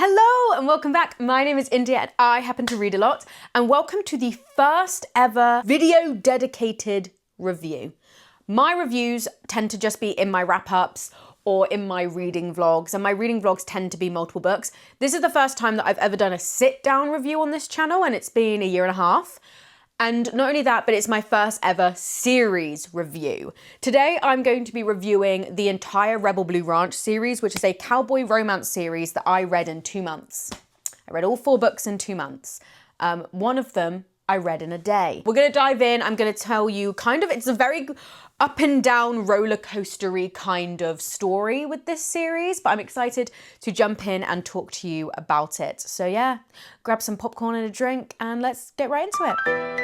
Hello and welcome back. My name is India and I happen to read a lot, and welcome to the first ever video dedicated review. My reviews tend to just be in my wrap-ups or in my reading vlogs, and my reading vlogs tend to be multiple books. This is the first time that I've ever done a sit-down review on this channel, and it's been a year and a half. And not only that, but it's my first ever series review. Today, I'm going to be reviewing the entire Rebel Blue Ranch series, which is a cowboy romance series that I read in 2 months. I read all 4 books in 2 months. One of them I read in a day. We're gonna dive in. I'm gonna tell you it's a very up and down roller coastery kind of story with this series, but I'm excited to jump in and talk to you about it. So yeah, grab some popcorn and a drink and let's get right into it.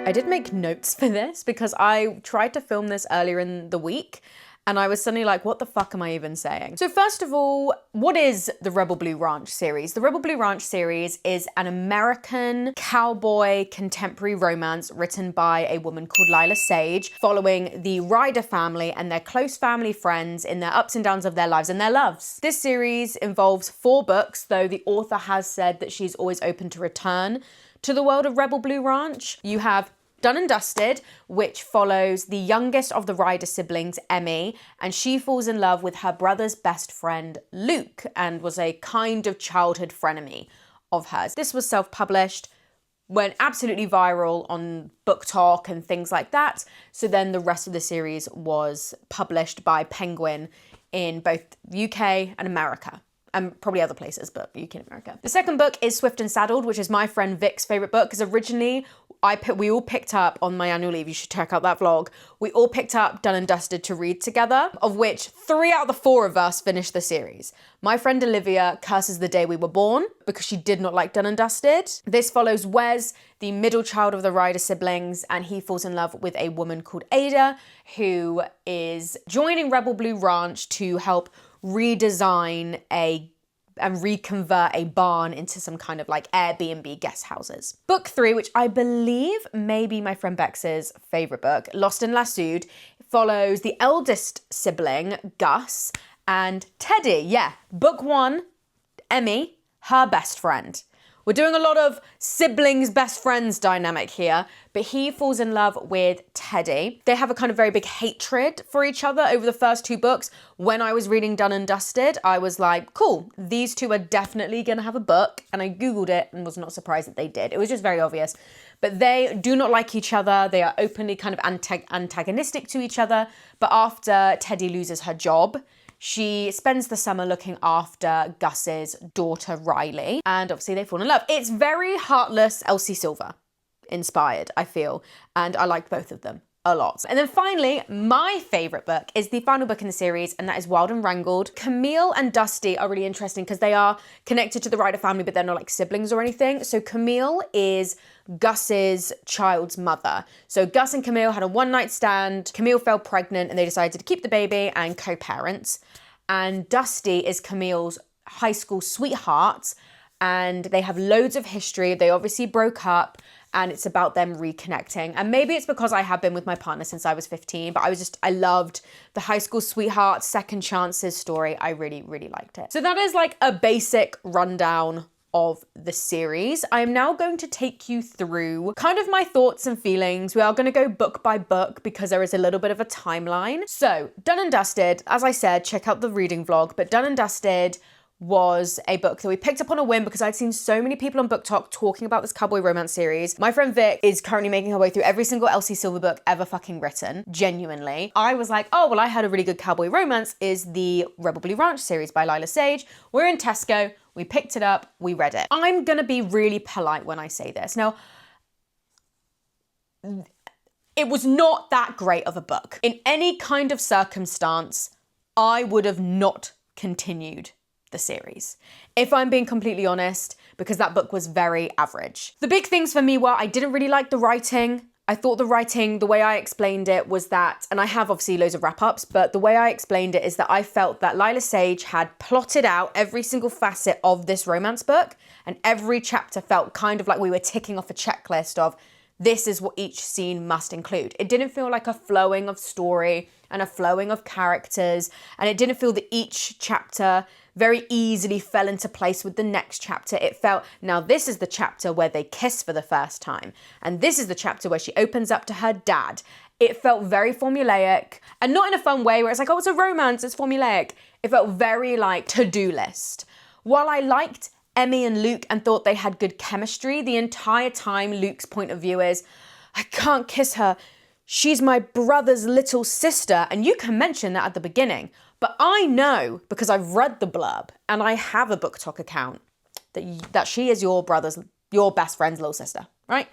I did make notes for this because I tried to film this earlier in the week and I was suddenly like, what the fuck am I even saying? So first of all, what is the Rebel Blue Ranch series? The Rebel Blue Ranch series is an American cowboy contemporary romance written by a woman called Lyla Sage, following the Ryder family and their close family friends in their ups and downs of their lives and their loves. This series involves 4 books, though the author has said that she's always open to return to the world of Rebel Blue Ranch. You have Done and Dusted, which follows the youngest of the Ryder siblings, Emmy, and she falls in love with her brother's best friend, Luke, and was a kind of childhood frenemy of hers. This was self-published, went absolutely viral on Book Talk and things like that. So then the rest of the series was published by Penguin in both UK and America. And probably other places, but UK and America. The second book is Swift and Saddled, which is my friend Vic's favorite book, because originally we all picked up on my annual leave, you should check out that vlog, we all picked up Done and Dusted to read together, of which 3 out of the 4 of us finished the series. My friend Olivia curses the day we were born because she did not like Done and Dusted. This follows Wes, the middle child of the Ryder siblings, and he falls in love with a woman called Ada, who is joining Rebel Blue Ranch to help redesign and reconvert a barn into some kind of like Airbnb guest houses. Book 3, which I believe may be my friend Bex's favorite book, Lost and Lassoed, follows the eldest sibling, Gus, and Teddy. Yeah, book 1, Emmy, her best friend. We're doing a lot of siblings, best friends dynamic here, but he falls in love with Teddy. They have a kind of very big hatred for each other over the first 2 books. When I was reading Done and Dusted, I was like, cool, these 2 are definitely gonna have a book. And I Googled it and was not surprised that they did. It was just very obvious. But they do not like each other. They are openly kind of antagonistic to each other. But after Teddy loses her job, she spends the summer looking after Gus's daughter, Riley, and obviously they fall in love. It's very heartless Elsie Silver inspired, I feel, and I liked both of them a lot. And then finally, my favorite book is the final book in the series, and that is Wild and Wrangled. Camille and Dusty are really interesting because they are connected to the Ryder family, but they're not like siblings or anything. So Camille is Gus's child's mother. So Gus and Camille had a one-night stand. Camille fell pregnant and they decided to keep the baby and co-parent. And Dusty is Camille's high school sweetheart, and they have loads of history. They obviously broke up, and it's about them reconnecting. And maybe it's because I have been with my partner since I was 15, but I loved the high school sweetheart, second chances story. I really, really liked it. So that is like a basic rundown of the series. I am now going to take you through kind of my thoughts and feelings. We are going to go book by book because there is a little bit of a timeline. So Done and Dusted, as I said, check out the reading vlog, but Done and Dusted was a book that we picked up on a whim because I'd seen so many people on Book Talk talking about this cowboy romance series. My friend Vic is currently making her way through every single Elsie Silver book ever fucking written, genuinely. I was like, oh, well, I had a really good cowboy romance is the Rebel Blue Ranch series by Lyla Sage. We're in Tesco, we picked it up, we read it. I'm gonna be really polite when I say this. Now, it was not that great of a book. In any kind of circumstance, I would have not continued the series, if I'm being completely honest, because that book was very average. The big things for me were I didn't really like the writing. I thought the writing, the way I explained it was that, and I have obviously loads of wrap-ups, but the way I explained it is that I felt that Lyla Sage had plotted out every single facet of this romance book, and every chapter felt kind of like we were ticking off a checklist of this is what each scene must include. It didn't feel like a flowing of story, and a flowing of characters, and it didn't feel that each chapter very easily fell into place with the next chapter. It felt, now this is the chapter where they kiss for the first time, and this is the chapter where she opens up to her dad. It felt very formulaic, and not in a fun way where it's like, oh, it's a romance, it's formulaic. It felt very like to-do list. While I liked Emmy and Luke and thought they had good chemistry, the entire time Luke's point of view is, I can't kiss her. She's my brother's little sister. And you can mention that at the beginning. But I know, because I've read the blurb and I have a BookTok account, that she is your best friend's little sister, right?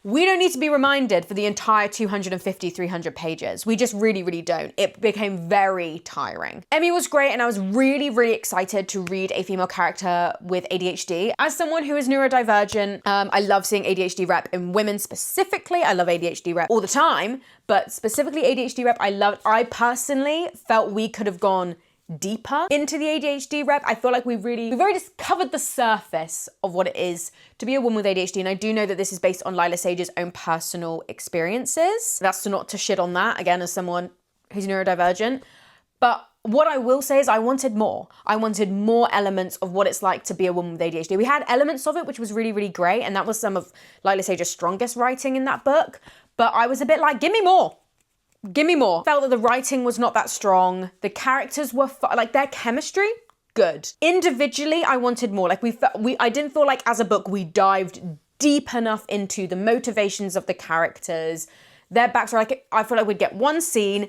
We don't need to be reminded for the entire 250, 300 pages. We just really, really don't. It became very tiring. Emmy was great, and I was really, really excited to read a female character with ADHD. As someone who is neurodivergent, I love seeing ADHD rep in women specifically. I love ADHD rep all the time, but specifically ADHD rep, I personally felt we could have gone deeper into the ADHD rep. I feel like we've already just covered the surface of what it is to be a woman with ADHD. And I do know that this is based on Lyla Sage's own personal experiences. That's not to shit on that, again, as someone who's neurodivergent. But what I will say is I wanted more. I wanted more elements of what it's like to be a woman with ADHD. We had elements of it, which was really, really great. And that was some of Lyla Sage's strongest writing in that book. But I was a bit like, give me more. Give me more. Felt that the writing was not that strong. The characters were, like their chemistry, good. Individually, I wanted more. Like I didn't feel like as a book, we dived deep enough into the motivations of the characters. Their backstory, like I feel like we'd get one scene,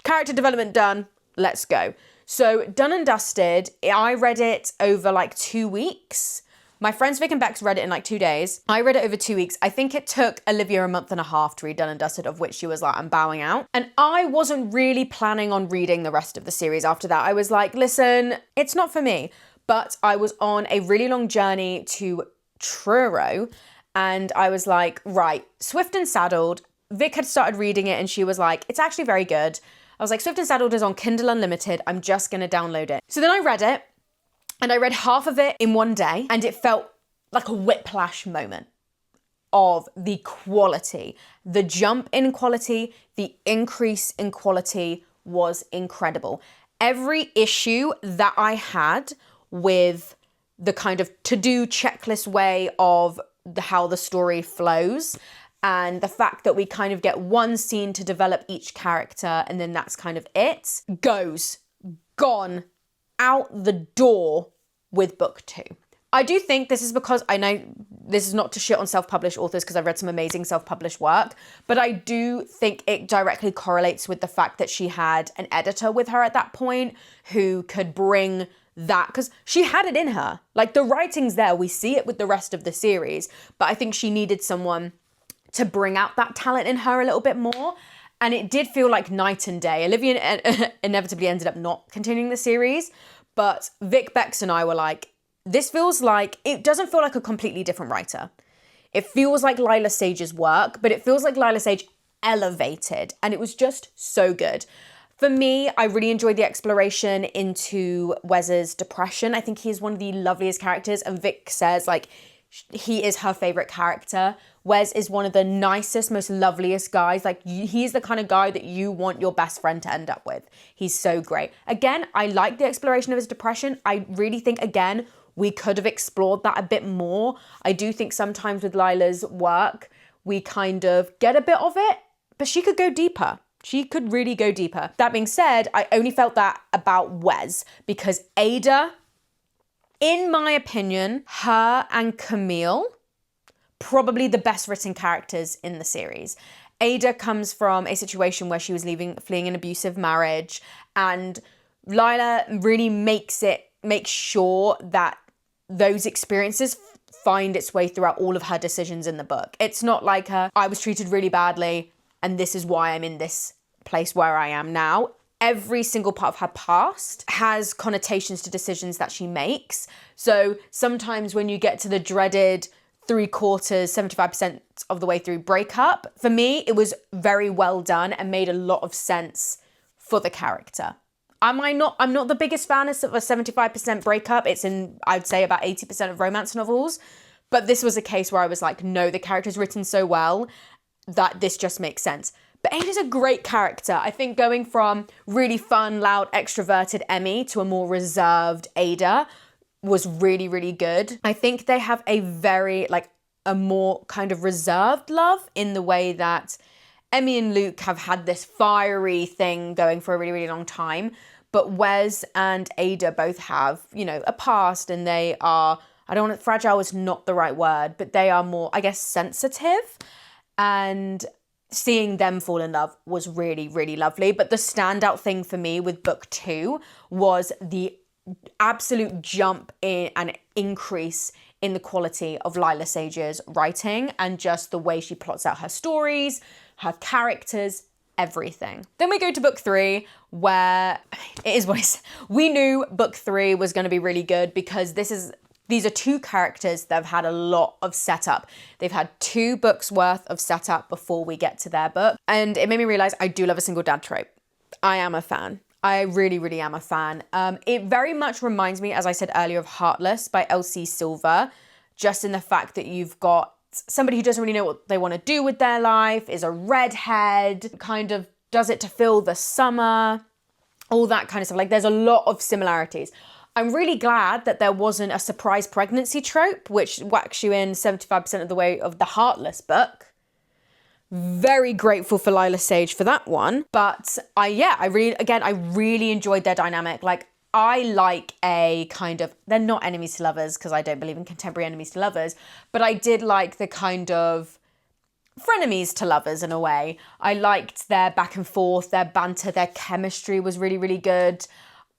character development done, let's go. So done and dusted. I read it over like 2 weeks. My friends Vic and Bex read it in like 2 days. I read it over 2 weeks. I think it took Olivia a month and a half to read Done and Dusted, of which she was like, I'm bowing out. And I wasn't really planning on reading the rest of the series after that. I was like, listen, it's not for me. But I was on a really long journey to Truro, and I was like, right, Swift and Saddled. Vic had started reading it and she was like, it's actually very good. I was like, Swift and Saddled is on Kindle Unlimited. I'm just gonna download it. So then I read it. And I read half of it in one day, and it felt like a whiplash moment of the quality. The jump in quality, the increase in quality was incredible. Every issue that I had with the kind of to-do checklist way of how the story flows, and the fact that we kind of get one scene to develop each character, and then that's kind of it, gone out the door with book 2. I do think this is because, I know this is not to shit on self-published authors because I've read some amazing self-published work, but I do think it directly correlates with the fact that she had an editor with her at that point who could bring that, because she had it in her. Like the writing's there, we see it with the rest of the series, but I think she needed someone to bring out that talent in her a little bit more. And it did feel like night and day. Olivia inevitably ended up not continuing the series, but Vic, Bex and I were like, this feels like, it doesn't feel like a completely different writer. It feels like Lyla Sage's work, but it feels like Lyla Sage elevated, and it was just so good. For me, I really enjoyed the exploration into Wes's depression. I think he's one of the loveliest characters, and Vic says like, he is her favorite character. Wes is one of the nicest, most loveliest guys. Like he's the kind of guy that you want your best friend to end up with. He's so great. Again, I like the exploration of his depression. I really think, again, we could have explored that a bit more. I do think sometimes with Lyla's work, we kind of get a bit of it, but she could go deeper. She could really go deeper. That being said, I only felt that about Wes because Ada, in my opinion, her and Camille, probably the best written characters in the series. Ada comes from a situation where she was fleeing an abusive marriage, and Lyla really makes sure that those experiences find its way throughout all of her decisions in the book. It's not like I was treated really badly and this is why I'm in this place where I am now. Every single part of her past has connotations to decisions that she makes. So sometimes when you get to the dreaded 3/4, 75% of the way through breakup, for me, it was very well done and made a lot of sense for the character. I'm not the biggest fan of a 75% breakup. It's in, I'd say, about 80% of romance novels. But this was a case where I was like, no, the character's written so well that this just makes sense. But Ada's a great character. I think going from really fun, loud, extroverted Emmy to a more reserved Ada was really, really good. I think they have a very, like, a more kind of reserved love in the way that Emmy and Luke have had this fiery thing going for a really, really long time. But Wes and Ada both have, you know, a past, and they are, I don't want to, fragile is not the right word, but they are more, I guess, sensitive. And seeing them fall in love was really, really lovely. But the standout thing for me with book 2 was the absolute jump in and increase in the quality of Lyla Sage's writing and just the way she plots out her stories, her characters, everything. Then we go to book 3, where it is what it is. We knew book 3 was going to be really good because these are 2 characters that have had a lot of setup. They've had 2 books worth of setup before we get to their book. And it made me realize I do love a single dad trope. I am a fan. I really, really am a fan. It very much reminds me, as I said earlier, of Heartless by L.C. Silver, just in the fact that you've got somebody who doesn't really know what they want to do with their life, is a redhead, kind of does it to fill the summer, all that kind of stuff. Like, there's a lot of similarities. I'm really glad that there wasn't a surprise pregnancy trope, which whacks you in 75% of the way of the Heartless book. Very grateful for Lyla Sage for that one. But I really enjoyed their dynamic. Like, I like a kind of, they're not enemies to lovers because I don't believe in contemporary enemies to lovers, but I did like the kind of frenemies to lovers in a way. I liked their back and forth, their banter, their chemistry was really, really good.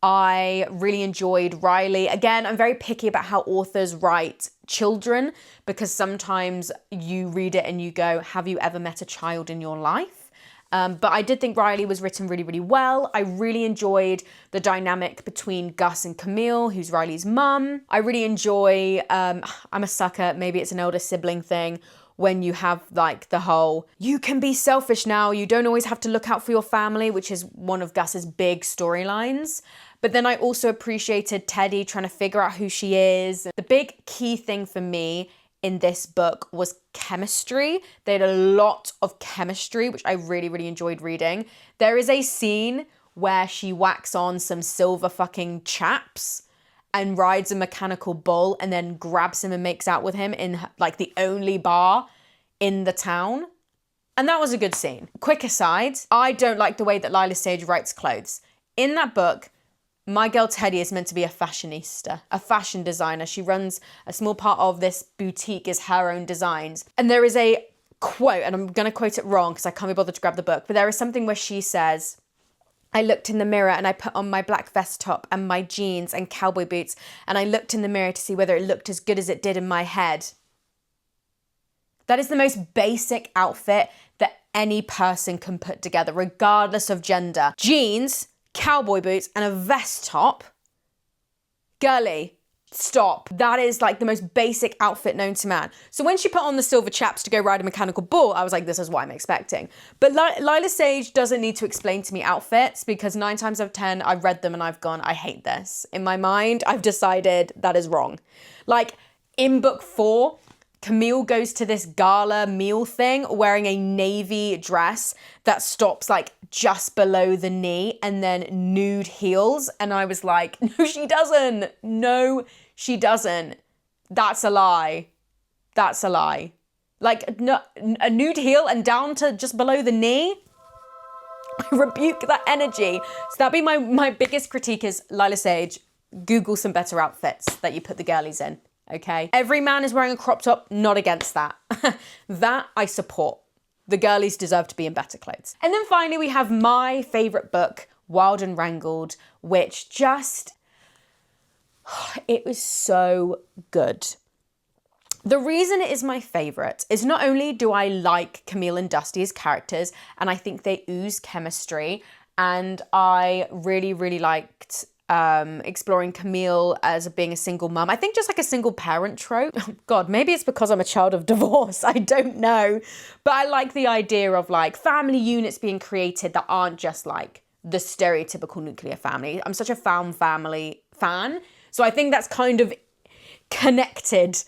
I really enjoyed Riley. Again, I'm very picky about how authors write children because sometimes you read it and you go, have you ever met a child in your life? But I did think Riley was written really, really well. I really enjoyed the dynamic between Gus and Camille, who's Riley's mum. I really enjoy, I'm a sucker, maybe it's an elder sibling thing, when you have like the whole, you can be selfish now, you don't always have to look out for your family, which is one of Gus's big storylines. But then I also appreciated Teddy trying to figure out who she is. The big key thing for me in this book was chemistry. They had a lot of chemistry, which I really, really enjoyed reading. There is a scene where she whacks on some silver fucking chaps and rides a mechanical bull and then grabs him and makes out with him in like the only bar in the town. And that was a good scene. Quick aside, I don't like the way that Lyla Sage writes clothes. In that book, my girl Teddy is meant to be a fashionista, a fashion designer. She runs a small part of this boutique is her own designs. And there is a quote, and I'm going to quote it wrong because I can't be bothered to grab the book, but there is something where she says, I looked in the mirror and I put on my black vest top and my jeans and cowboy boots, and I looked in the mirror to see whether it looked as good as it did in my head. That is the most basic outfit that any person can put together, regardless of gender. Jeans, cowboy boots, and a vest top. Girly, stop. That is like the most basic outfit known to man. So when she put on the silver chaps to go ride a mechanical bull, I was like, this is what I'm expecting. But Lyla Sage doesn't need to explain to me outfits because 9 times out of 10, I've read them and I've gone, I hate this. In my mind, I've decided that is wrong. Like in book 4, Camille goes to this gala meal thing wearing a navy dress that stops like just below the knee and then nude heels. And I was like, no, she doesn't. No, she doesn't. That's a lie. That's a lie. Like no, a nude heel and down to just below the knee. I rebuke that energy. So that'd be my biggest critique is Lyla Sage, Google some better outfits that you put the girlies in. Okay. Every man is wearing a crop top, not against that. That I support. The girlies deserve to be in better clothes. And then finally we have my favourite book, Wild and Wrangled, which just, it was so good. The reason it is my favourite is not only do I like Camille and Dusty as characters, and I think they ooze chemistry, and I really, really liked exploring Camille as being a single mum. I think just like a single parent trope. Oh God, maybe it's because I'm a child of divorce. I don't know. But I like the idea of like family units being created that aren't just like the stereotypical nuclear family. I'm such a found family fan. So I think that's kind of connected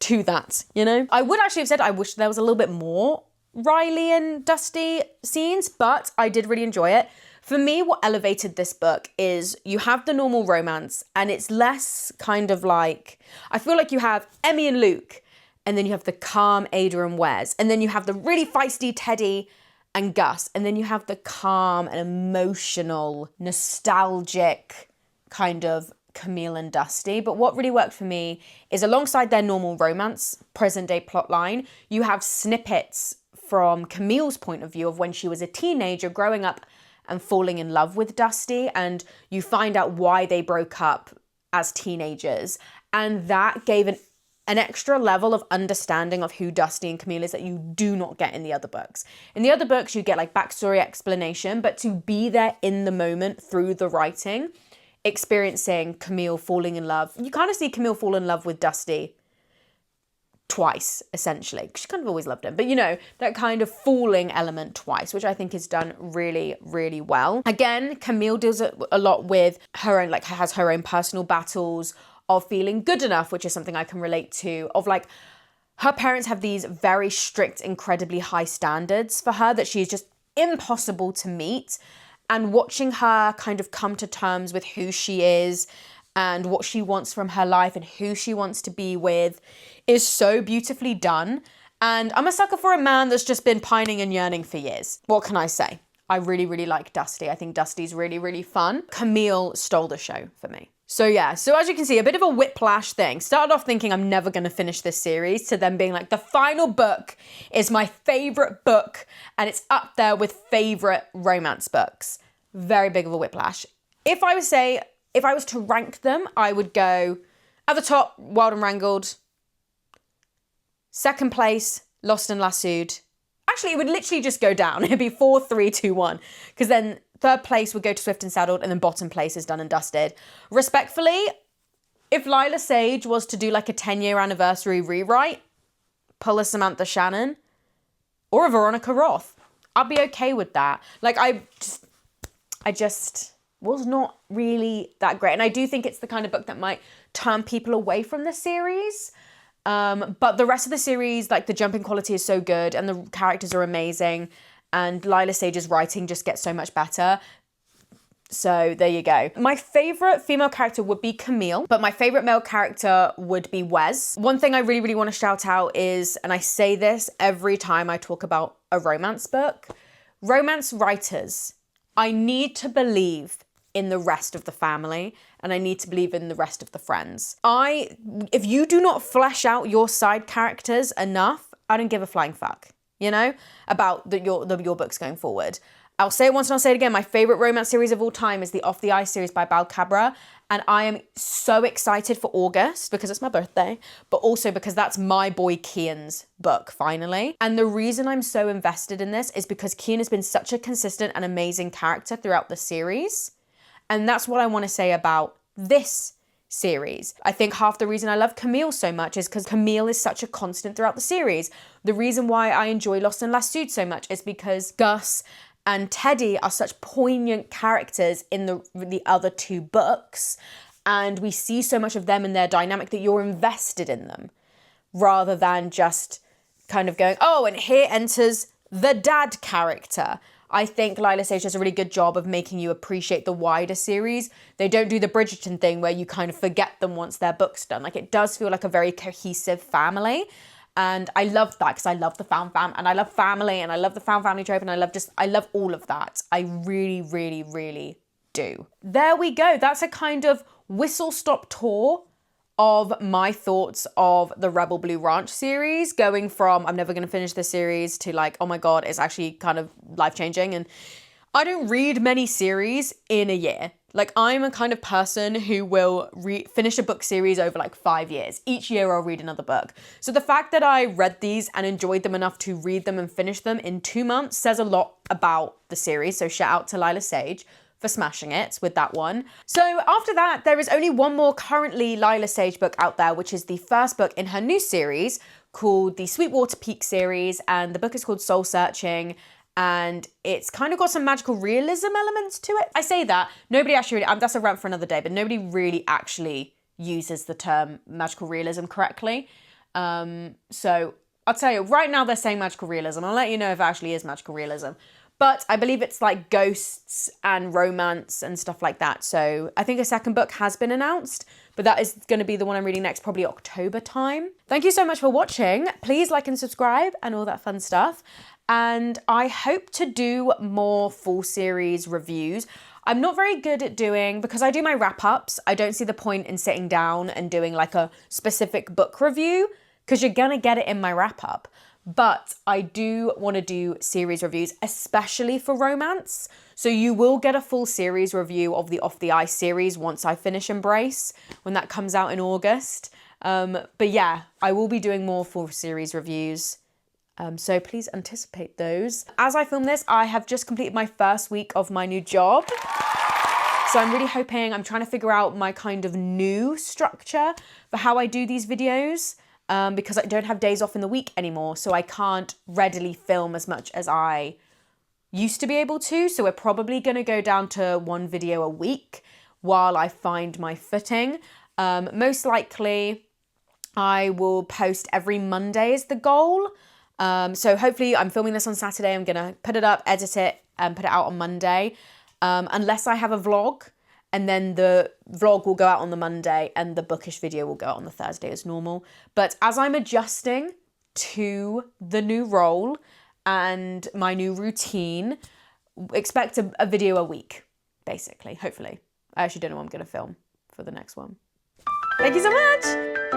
to that, you know? I would actually have said I wish there was a little bit more Riley and Dusty scenes, but I did really enjoy it. For me, what elevated this book is you have the normal romance, and it's less kind of like, I feel like you have Emmy and Luke, and then you have the calm Ada and Wes, and then you have the really feisty Teddy and Gus, and then you have the calm and emotional, nostalgic kind of Camille and Dusty. But what really worked for me is alongside their normal romance, present day plotline, you have snippets from Camille's point of view of when she was a teenager growing up and falling in love with Dusty, and you find out why they broke up as teenagers. And that gave an extra level of understanding of who Dusty and Camille is that you do not get in the other books. In the other books, you get like backstory explanation, but to be there in the moment through the writing, experiencing Camille falling in love. You kind of see Camille fall in love with Dusty twice, essentially. She kind of always loved him, but you know, that kind of falling element twice, which I think is done really, really well. Again, Camille deals a lot with her own, like has her own personal battles of feeling good enough, which is something I can relate to, of like, her parents have these very strict, incredibly high standards for her that she's just impossible to meet. And watching her kind of come to terms with who she is and what she wants from her life and who she wants to be with is so beautifully done. And I'm a sucker for a man that's just been pining and yearning for years. What can I say? I really, really like Dusty. I think Dusty's really, really fun. Camille stole the show for me. So yeah, so as you can see, a bit of a whiplash thing. Started off thinking I'm never going to finish this series, to then being like, the final book is my favorite book and it's up there with favorite romance books. Very big of a whiplash. If I was to rank them, I would go at the top, Wild and Wrangled. Second place, Lost and Lassoed. Actually, it would literally just go down. It'd be 4, 3, 2, 1. Because then third place would go to Swift and Saddled, and then bottom place is Done and Dusted. Respectfully, if Lyla Sage was to do like a 10-year anniversary rewrite, pull a Samantha Shannon or a Veronica Roth, I'd be okay with that. Like, I just was not really that great. And I do think it's the kind of book that might turn people away from the series. But the rest of the series, like the jumping quality is so good and the characters are amazing. And Lyla Sage's writing just gets so much better. So there you go. My favorite female character would be Camille, but my favorite male character would be Wes. One thing I really, really want to shout out is, and I say this every time I talk about a romance book, romance writers, I need to believe in the rest of the family and I need to believe in the rest of the friends. If you do not flesh out your side characters enough, I don't give a flying fuck, you know, about your books going forward. I'll say it once and I'll say it again. My favorite romance series of all time is the Off the Ice series by Bal Cabra. And I am so excited for August because it's my birthday, but also because that's my boy Kian's book, finally. And the reason I'm so invested in this is because Kian has been such a consistent and amazing character throughout the series. And that's what I want to say about this series. I think half the reason I love Camille so much is because Camille is such a constant throughout the series. The reason why I enjoy Lost and Lassoed so much is because Gus and Teddy are such poignant characters in the other two books, and we see so much of them in their dynamic that you're invested in them, rather than just kind of going, oh, and here enters the dad character. I think Lyla Sage does a really good job of making you appreciate the wider series. They don't do the Bridgerton thing where you kind of forget them once their book's done. Like, it does feel like a very cohesive family. And I love that because I love the found fam and I love family and I love the found family trope and I love all of that. I really, really, really do. There we go. That's a kind of whistle-stop tour of my thoughts of the Rebel Blue Ranch series, going from I'm never going to finish this series to like, oh my God, it's actually kind of life-changing. And I don't read many series in a year. Like, I'm a kind of person who will finish a book series over like 5 years. Each year I'll read another book. So the fact that I read these and enjoyed them enough to read them and finish them in 2 months says a lot about the series. So shout out to Lyla Sage for smashing it with that one. So after that, there is only one more currently Lyla Sage book out there, which is the first book in her new series called the Sweetwater Peak series. And the book is called Soul Searching. And it's kind of got some magical realism elements to it. I say that, nobody actually, that's a rant for another day, but nobody really actually uses the term magical realism correctly. So I'll tell you, right now they're saying magical realism. I'll let you know if it actually is magical realism. But I believe it's like ghosts and romance and stuff like that. So I think a second book has been announced, but that is going to be the one I'm reading next, probably October time. Thank you so much for watching. Please like and subscribe and all that fun stuff. And I hope to do more full series reviews. I'm not very good at doing, because I do my wrap-ups, I don't see the point in sitting down and doing like a specific book review, because you're going to get it in my wrap-up. But I do want to do series reviews, especially for romance. So you will get a full series review of the Off the Ice series once I finish Embrace, when that comes out in August. But yeah, I will be doing more full series reviews. So please anticipate those. As I film this, I have just completed my first week of my new job. So I'm really hoping, I'm trying to figure out my kind of new structure for how I do these videos. Because I don't have days off in the week anymore, so I can't readily film as much as I used to be able to. So we're probably going to go down to one video a week while I find my footing. Most likely, I will post every Monday is the goal. So hopefully, I'm filming this on Saturday. I'm going to put it up, edit it, and put it out on Monday. Unless I have a vlog. And then the vlog will go out on the Monday and the bookish video will go out on the Thursday as normal. But as I'm adjusting to the new role and my new routine, expect a video a week, basically, hopefully. I actually don't know what I'm going to film for the next one. Thank you so much.